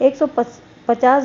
150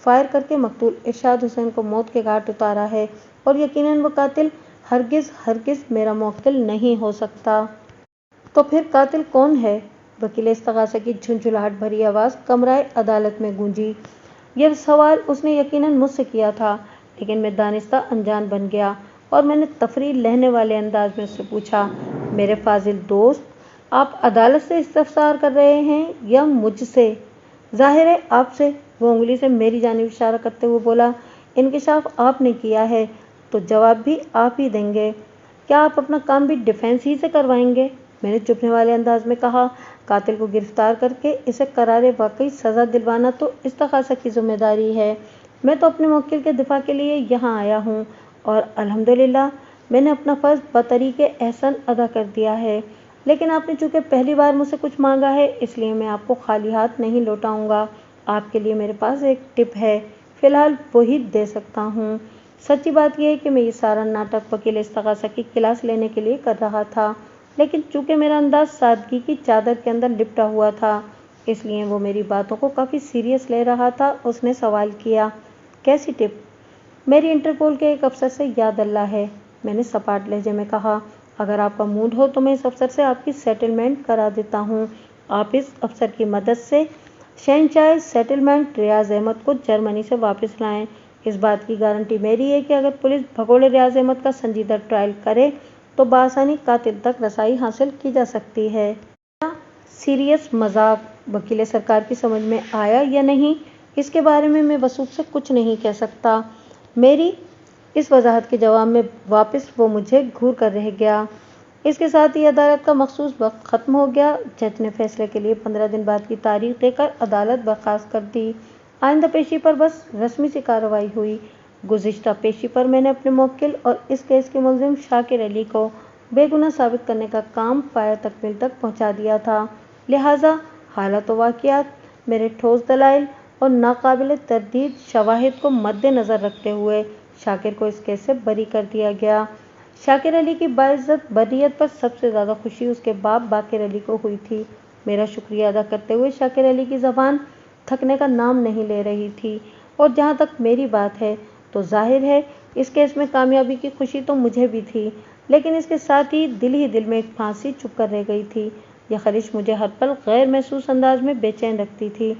fire کر کے مقتول ارشاد حسین کو موت کے گھاٹ اتارا ہے اور یقیناً وہ قاتل ہرگز میرا موکل نہیں ہو سکتا۔ تو پھر قاتل کون ہے؟ وکیل استغاثہ کی جھنجھلاہٹ بھری آواز کمرہ عدالت میں گونجی۔ یہ سوال اس نے یقیناً مجھ سے کیا تھا، لیکن میں دانستہ انجان بن گیا اور میں نے تفریح لینے والے انداز میں اس سے پوچھا، میرے فاضل دوست، آپ عدالت سے استفسار کر رہے ہیں یا مجھ سے؟ ظاہر ہے آپ سے۔ وہ انگلی سے میری جانب اشارہ کرتے ہوئے بولا، انکشاف آپ نے کیا ہے تو جواب بھی آپ ہی دیں گے۔ کیا آپ اپنا کام بھی ڈیفینس ہی سے کروائیں گے؟ میں نے چبھنے والے انداز میں کہا، قاتل کو گرفتار کر کے اسے قرار واقعی سزا دلوانا تو استغاثہ کی ذمہ داری ہے۔ میں تو اپنے موکل کے دفاع کے لیے یہاں آیا ہوں اور الحمدللہ میں نے اپنا فرض بطریق احسن ادا کر دیا ہے، لیکن آپ نے چونکہ پہلی بار مجھ سے کچھ مانگا ہے اس لیے میں آپ کو خالی ہاتھ نہیں لوٹاؤں گا۔ آپ کے لیے میرے پاس ایک ٹپ ہے، فی الحال وہی دے سکتا ہوں۔ سچی بات یہ ہے کہ میں یہ سارا ناٹک وکیل استغاثہ کی کلاس لینے کے لیے کر رہا تھا، لیکن چونکہ میرا انداز سادگی کی چادر کے اندر لپٹا ہوا تھا اس لیے وہ میری باتوں کو کافی سیریس لے رہا تھا۔ اس نے سوال کیا، کیسی ٹپ؟ میری انٹرپول کے ایک افسر سے یاد اللہ ہے، میں نے سپاٹ لہجے میں کہا۔ اگر آپ کا موڈ ہو تو میں اس افسر سے آپ کی سیٹلمنٹ کرا دیتا ہوں۔ آپ اس افسر کی مدد سے شہنشاہ سیٹلمنٹ ریاض احمد کو جرمنی سے واپس لائیں۔ اس بات کی گارنٹی میری ہے کہ اگر پولیس بھگوڑے ریاض احمد کا سنجیدہ ٹرائل کرے تو بآسانی قاتل تک رسائی حاصل کی جا سکتی ہے۔ کیا سیریس مذاق وکیل سرکار کی سمجھ میں آیا یا نہیں، اس کے بارے میں وثوق سے کچھ نہیں کہہ سکتا۔ میری اس وضاحت کے جواب میں واپس وہ مجھے گھور کر رہ گیا۔ اس کے ساتھ ہی عدالت کا مخصوص وقت ختم ہو گیا۔ جج نے فیصلے کے لیے 15 دن بعد کی تاریخ دے کر عدالت برخاست کر دی۔ آئندہ پیشی پر بس رسمی سی کارروائی ہوئی۔ گزشتہ پیشی پر میں نے اپنے موکل اور اس کیس کے ملزم شاکر علی کو بے گناہ ثابت کرنے کا کام پایہ تکمیل تک پہنچا دیا تھا، لہٰذا حالات و واقعات، میرے ٹھوس دلائل اور ناقابل تردید شواہد کو مد نظر رکھتے ہوئے شاکر کو اس کیس سے بری کر دیا گیا۔ شاکر علی کی باعزت بریت پر سب سے زیادہ خوشی اس کے باپ باقر علی کو ہوئی تھی۔ میرا شکریہ ادا کرتے ہوئے شاکر علی کی زبان تھکنے کا نام نہیں لے رہی تھی، اور جہاں تک میری بات ہے تو ظاہر ہے اس کیس میں کامیابی کی خوشی تو مجھے بھی تھی، لیکن اس کے ساتھ ہی دل میں ایک پھانسی چپ کر رہ گئی تھی۔ یہ خلش مجھے ہر پل غیر محسوس انداز میں بے چین رکھتی تھی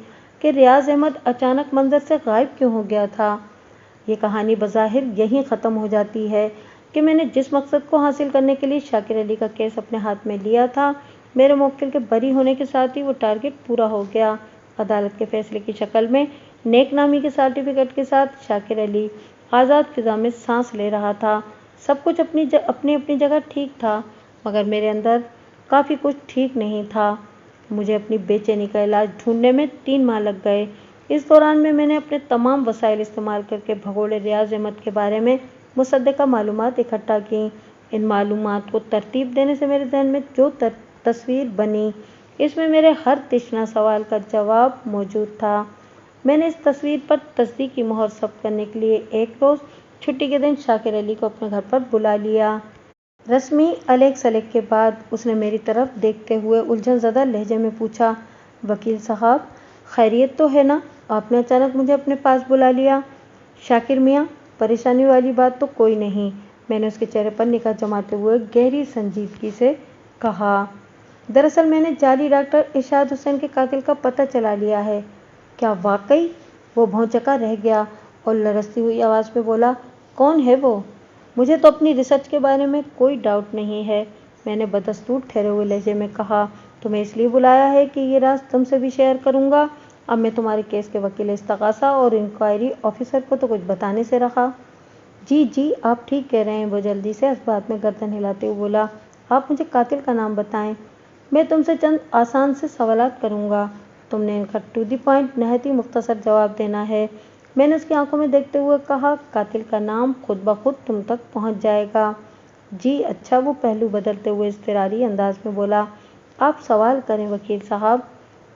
کہ ریاض احمد اچانک منظر سے غائب کیوں ہو گیا تھا۔ یہ کہانی بظاہر یہیں ختم ہو جاتی ہے کہ میں نے جس مقصد کو حاصل کرنے کے لیے شاکر علی کا کیس اپنے ہاتھ میں لیا تھا، میرے موکل کے بری ہونے کے ساتھ ہی وہ ٹارگٹ پورا ہو گیا۔ عدالت کے فیصلے کی شکل میں نیک نامی کے سرٹیفکیٹ کے ساتھ شاکر علی آزاد فضا میں سانس لے رہا تھا۔ سب کچھ اپنی اپنی جگہ ٹھیک تھا، مگر میرے اندر کافی کچھ ٹھیک نہیں تھا۔ مجھے اپنی بے چینی کا علاج ڈھونڈنے میں 3 ماہ لگ گئے۔ اس دوران میں نے اپنے تمام وسائل استعمال کر کے بھگوڑے ریاض احمد کے بارے میں مصدقہ معلومات اکٹھا کیں۔ ان معلومات کو ترتیب دینے سے میرے ذہن میں جو تصویر بنی اس میں میرے ہر تشنہ سوال کا جواب موجود تھا۔ میں نے اس تصویر پر تصدیق کی مہر ثبت کرنے کے لیے ایک روز چھٹی کے دن شاکر علی کو اپنے گھر پر بلا لیا۔ رسمی الیگ سلیگ کے بعد اس نے میری طرف دیکھتے ہوئے الجھن زدہ لہجے میں پوچھا، وکیل صاحب خیریت تو ہے نا؟ آپ نے اچانک مجھے اپنے پاس بلا لیا۔ شاکر میاں، پریشانی والی بات تو کوئی نہیں، میں نے اس کے چہرے پر نگاہ جماتے ہوئے گہری سنجیدگی سے کہا۔ دراصل میں نے جعلی ڈاکٹر ارشاد حسین کے قاتل کا پتہ چلا لیا ہے۔ کیا واقعی؟ وہ بھونچکا رہ گیا اور لرزتی ہوئی آواز میں بولا، کون ہے وہ؟ مجھے تو اپنی ریسرچ کے بارے میں کوئی ڈاؤٹ نہیں ہے، میں نے بدستور ٹھہرے ہوئے لہجے میں کہا۔ تمہیں اس لیے بلایا ہے کہ یہ راز تم سے بھی شیئر کروں گا۔ اب میں تمہارے کیس کے وکیل استغاثہ اور انکوائری آفیسر کو تو کچھ بتانے سے رہا۔ جی آپ ٹھیک کہہ رہے ہیں، وہ جلدی سے اس بات میں گردن ہلاتے ہوئے بولا۔ آپ مجھے قاتل کا نام بتائیں، میں تم سے چند آسان سے سوالات کروں گا، تم نے ان کا ٹو دی پوائنٹ نہایت ہی مختصر جواب دینا ہے۔ میں نے اس کی آنکھوں میں دیکھتے ہوئے کہا، قاتل کا نام خود بخود تم تک پہنچ جائے گا۔ جی اچھا، وہ پہلو بدلتے ہوئے اضطراری انداز میں بولا۔ آپ سوال کریں وکیل صاحب۔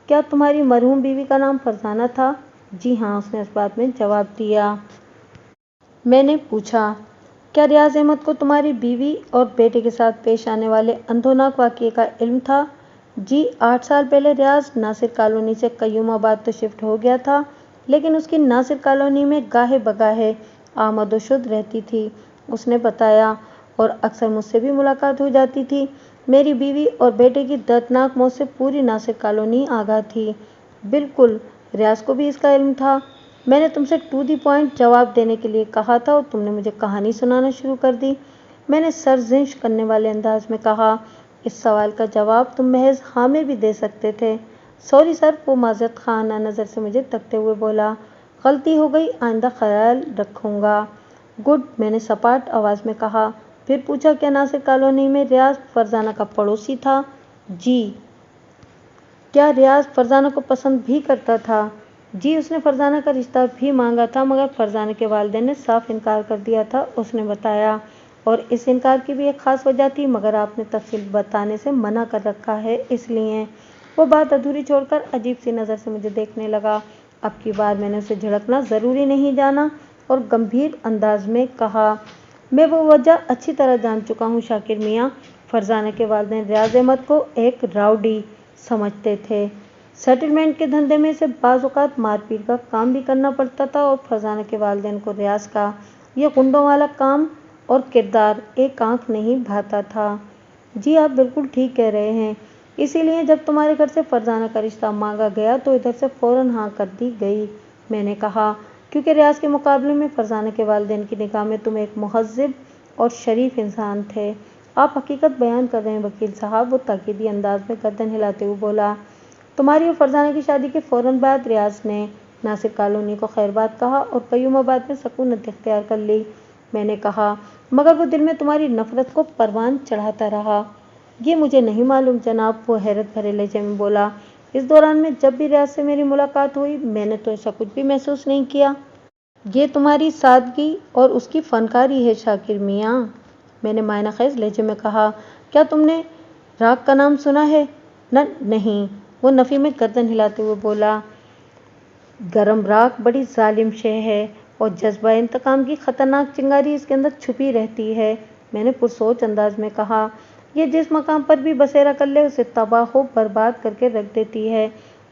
کیا تمہاری مرحوم بیوی کا نام فرزانہ تھا؟ جی ہاں، اس نے اس بات میں جواب دیا۔ میں نے پوچھا، کیا ریاض احمد کو تمہاری بیوی اور بیٹے کے ساتھ پیش آنے والے اندھوناک واقعے کا علم تھا؟ جی 8 سال پہلے ریاض ناصر کالونی سے قیوم آباد تو شفٹ ہو گیا تھا لیکن اس کی ناصر کالونی میں گاہے بگاہے آمد و شد رہتی تھی، اس نے بتایا، اور اکثر مجھ سے بھی ملاقات ہو جاتی تھی۔ میری بیوی اور بیٹے کی دردناک موت سے پوری ناصر کالونی آگاہ تھی۔ بالکل، ریاض کو بھی اس کا علم تھا۔ میں نے تم سے ٹو دی پوائنٹ جواب دینے کے لیے کہا تھا اور تم نے مجھے کہانی سنانا شروع کر دی، میں نے سرزنش کرنے والے انداز میں کہا۔ اس سوال کا جواب تم محض ہاں میں بھی دے سکتے تھے۔ سوری سر، وہ معذرت خانہ نظر سے مجھے تکتے ہوئے بولا۔ غلطی ہو گئی، آئندہ خیال رکھوں گا۔ گڈ، میں نے سپاٹ آواز میں کہا۔ پھر پوچھا، کیا ناصر کالونی میں ریاض فرزانہ کا پڑوسی تھا؟ جی۔ کیا ریاض فرزانہ کو پسند بھی کرتا تھا؟ جی، اس نے فرزانہ کا رشتہ بھی مانگا تھا مگر فرزانہ کے والدین نے صاف انکار کر دیا تھا، اس نے بتایا۔ اور اس انکار کی بھی ایک خاص وجہ تھی مگر آپ نے تفصیل بتانے سے منع کر رکھا ہے، اس لیے۔ وہ بات ادھوری چھوڑ کر عجیب سی نظر سے مجھے دیکھنے لگا۔ اب کی بار میں نے اسے جھڑکنا ضروری نہیں جانا اور گمبھیر انداز میں کہا، میں وہ وجہ اچھی طرح جان چکا ہوں شاکر میاں۔ فرزانہ کے والدین ریاض احمد کو ایک راؤڈی سمجھتے تھے۔ سیٹلمنٹ کے دھندے میں اسے بعض اوقات مار پیٹ کا کام بھی کرنا پڑتا تھا اور فرزانہ کے والدین کو ریاض کا یہ غنڈوں والا کام اور کردار ایک آنکھ نہیں بھاتا تھا۔ جی، آپ بالکل ٹھیک کہہ رہے ہیں، اسی لیے جب تمہارے گھر سے فرزانہ کا رشتہ مانگا گیا تو ادھر سے فوراً ہاں کر دی گئی، میں نے کہا، کیونکہ ریاض کے مقابلے میں فرزانہ کے والدین کی نگاہ میں تم ایک مہذب اور شریف انسان تھے۔ آپ حقیقت بیان کر رہے ہیں وکیل صاحب، وہ تاکیدی انداز میں گردن ہلاتے ہوئے بولا۔ تمہاری اور فرزانہ کی شادی کے فوراً بعد ریاض نے ناصر کالونی کو خیر بات کہا اور قیوم آباد میں سکونت اختیار کر لی، میں نے کہا، مگر وہ دل میں تمہاری نفرت کو پروان چڑھاتا رہا۔ یہ مجھے نہیں معلوم جناب، وہ حیرت بھرے لہجے میں بولا۔ اس دوران میں جب بھی ریاض سے میری ملاقات ہوئی میں نے تو ایسا کچھ بھی محسوس نہیں کیا۔ یہ تمہاری سادگی اور اس کی فنکاری ہے شاکر میاں، میں نے معنی خیز لہجے میں کہا۔ کیا تم نے راگ کا نام سنا ہے؟ نہیں، وہ نفی میں گردن ہلاتے ہوئے بولا۔ گرم راگ بڑی ظالم شے ہے اور جذبہ انتقام کی خطرناک چنگاری اس کے اندر چھپی رہتی ہے، میں نے پرسوچ انداز میں کہا۔ یہ جس مقام پر بھی بسیرا کر لے اسے تباہ و برباد کر کے رکھ دیتی ہے۔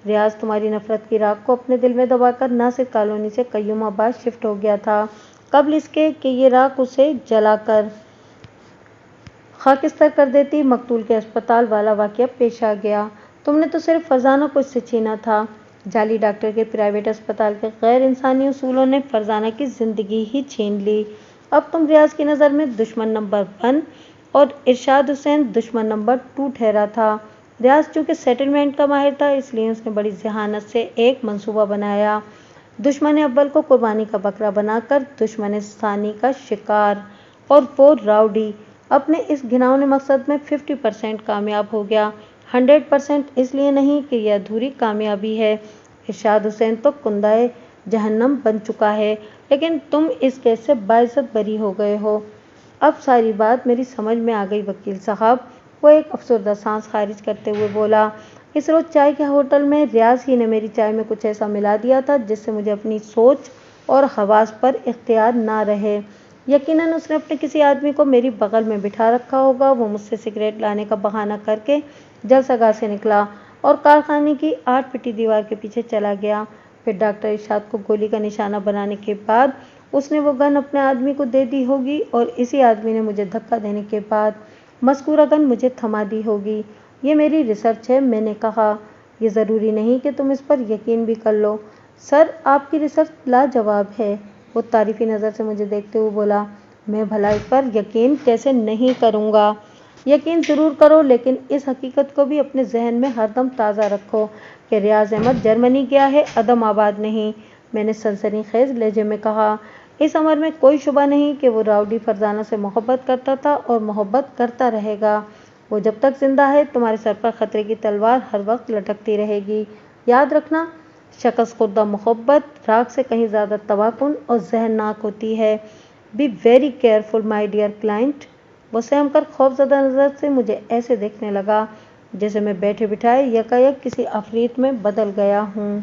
ریاض تمہاری نفرت کی راگ کو اپنے دل میں دبا کر ناصر کالونی سے قیوم آباد شفٹ ہو گیا تھا، قبل اس کے کہ یہ راگ اسے جلا کر خاکستر کر دیتی۔ مقتول کے اسپتال والا واقعہ پیش آ گیا۔ تم نے تو صرف فرزانہ کو اس سے چھینا تھا، جعلی ڈاکٹر کے پرائیویٹ اسپتال کے غیر انسانی اصولوں نے فرزانہ کی زندگی ہی چھین لی۔ اب تم ریاض کی نظر میں دشمن نمبر 1 اور ارشاد حسین دشمن نمبر 2 ٹھہرا تھا۔ ریاض چونکہ سیٹلمنٹ کا ماہر تھا اس لیے اس نے بڑی ذہانت سے ایک منصوبہ بنایا، دشمن اول کو قربانی کا بکرا بنا کر دشمن ثانی کا شکار، اور وہ راؤڈی اپنے اس گھناؤنے مقصد میں 50% کامیاب ہو گیا، 100% اس لیے نہیں کہ یہ ادھوری کامیابی ہے۔ ارشاد حسین تو کندہ جہنم بن چکا ہے، لیکن تم اس کیس سے باعزت بری ہو گئے ہو۔ اب ساری بات میری سمجھ میں آ گئی وکیل صاحب، وہ ایک افسردہ سانس خارج کرتے ہوئے بولا۔ اس روز چائے کے ہوٹل میں ریاض ہی نے میری چائے میں کچھ ایسا ملا دیا تھا جس سے مجھے اپنی سوچ اور حواس پر اختیار نہ رہے۔ یقیناً اس نے اپنے کسی آدمی کو میری بغل میں بٹھا رکھا ہوگا۔ وہ مجھ سے سگریٹ لانے کا بہانہ کر کے جلسہ گاہ سے نکلا اور کارخانے کی 8 فٹی دیوار کے پیچھے چلا گیا۔ پھر ڈاکٹر ارشاد کو گولی کا نشانہ بنانے کے بعد اس نے وہ گن اپنے آدمی کو دے دی ہوگی اور اسی آدمی نے مجھے دھکا دینے کے بعد مذکورہ گن مجھے تھما دی ہوگی۔ یہ میری ریسرچ ہے، میں نے کہا۔ یہ ضروری نہیں کہ تم اس پر یقین بھی کر لو سر، آپ کی ریسرچ لاجواب ہے، وہ تعریفی نظر سے مجھے دیکھتے ہوئے بولا۔ میں بھلا اس پر یقین کیسے نہیں کروں گا؟ یقین ضرور کرو، لیکن اس حقیقت کو بھی اپنے ذہن میں ہر دم تازہ رکھو کہ ریاض احمد جرمنی گیا ہے، عدم آباد نہیں، میں نے سنسنی خیز لہجے میں کہا۔ اس امر میں کوئی شبہ نہیں کہ وہ راؤڈی فرزانہ سے محبت کرتا تھا اور محبت کرتا رہے گا۔ وہ جب تک زندہ ہے تمہارے سر پر خطرے کی تلوار ہر وقت لٹکتی رہے گی۔ یاد رکھنا، شکست خوردہ محبت راگ سے کہیں زیادہ تباہ کن اور زہرناک ہوتی ہے۔ Be very careful my dear client. وہ سہم کر خوفزدہ نظر سے مجھے ایسے دیکھنے لگا جیسے میں بیٹھے بٹھائے یکایک کسی عفریت میں بدل گیا ہوں۔